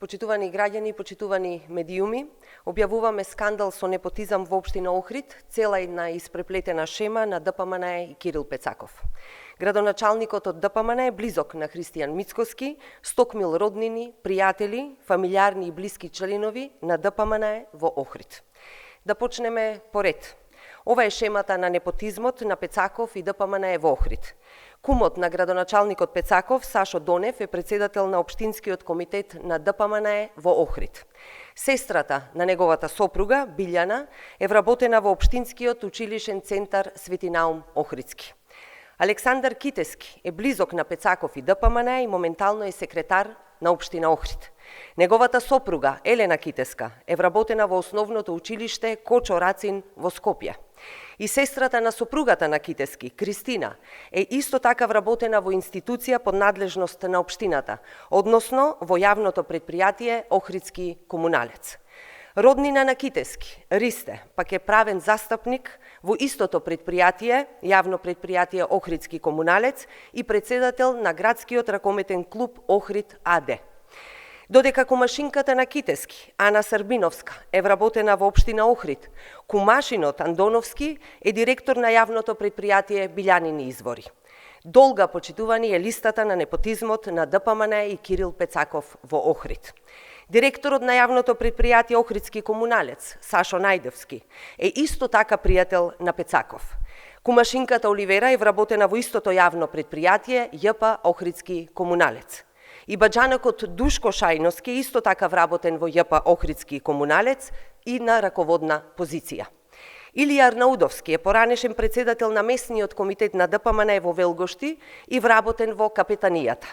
Почитувани граѓани, почитувани медиуми, објавуваме скандал со непотизам во општина Охрид, цела една испреплетена шема на ДПМН и Кирил Пецаков. Градоначалникот од ДПМН е близок на Христијан Мицкоски, стокмил роднини, пријатели, фамилиарни и блиски членови на ДПМН во Охрид. Да почнеме поред. Ова е шемата на непотизмот на Пецаков и ДПМН во Охрид. Кумот на градоначалникот Пецаков, Сашо Донев, е председател на Општинскиот комитет на ДПМН во Охрид. Сестрата на неговата сопруга, Билјана, е вработена во Општинскиот училишен центар Свети Наум Охридски. Александар Китески е близок на Пецаков и ДПМН и моментално е секретар на Општина Охрид. Неговата сопруга, Елена Китеска, е вработена во основното училиште Кочо Рацин во Скопје. И сестрата на сопругата на Китески, Кристина, е исто така вработена во институција под надлежност на општината, односно во јавното предпријатие Охридски комуналец. Роднина на Китески, Ристе, пак е правен застапник во истото предпријатие, јавно предпријатие Охридски комуналец и председател на градскиот ракометен клуб Охрид АД. Додека кумашинката на Китески, Ана Србиновска, е вработена во општина Охрид, кумашинот Андоновски е директор на јавното предпријатие Билјанини извори. Долга, почитувани, е листата на непотизмот на ДПМН и Кирил Пецаков во Охрид. Директорот на јавното предпријатие Охридски комуналец, Сашо Најдевски, е исто така пријател на Пецаков. Кумашинката Оливера е вработена во истото јавно предпријатие ЈП Охридски комуналец. И баџанокот Душко Шајновски е исто така вработен во ЈП Охридски комуналец и на раководна позиција. Илија Арнаудовски е поранешен председател на местниот комитет на ДПМН во Велгошти и вработен во капетанијата.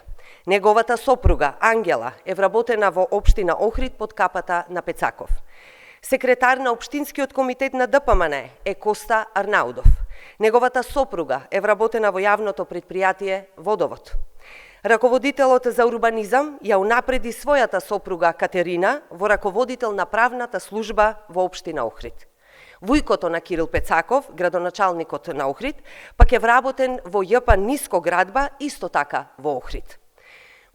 Неговата сопруга, Ангела, е вработена во општина Охрид под капата на Пецаков. Секретар на Општинскиот комитет на ДПМН е Коста Арнаудов. Неговата сопруга е вработена во јавното предпријатие Водовод. Раководителот за урбанизам ја унапреди својата сопруга Катерина во раководител на правната служба во општина Охрид. Вујкото на Кирил Пецаков, градоначалникот на Охрид, пак е вработен во ЈП Ниско градба, исто така во Охрид.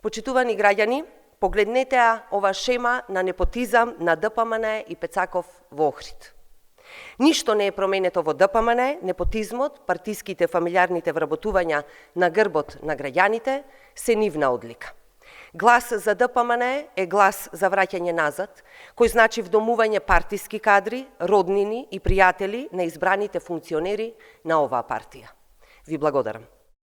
Почитувани граѓани, погледнете ова шема на непотизам на ДПМН и Пецаков во Охрид. Ништо не е променето во ДПМН, непотизмот, партиските фамилиарните вработувања на грбот на граѓаните се нивна одлика. Глас за ДПМН е глас за враќање назад, кој значи вдомување партиски кадри, роднини и пријатели на избраните функционери на оваа партија. Ви благодарам.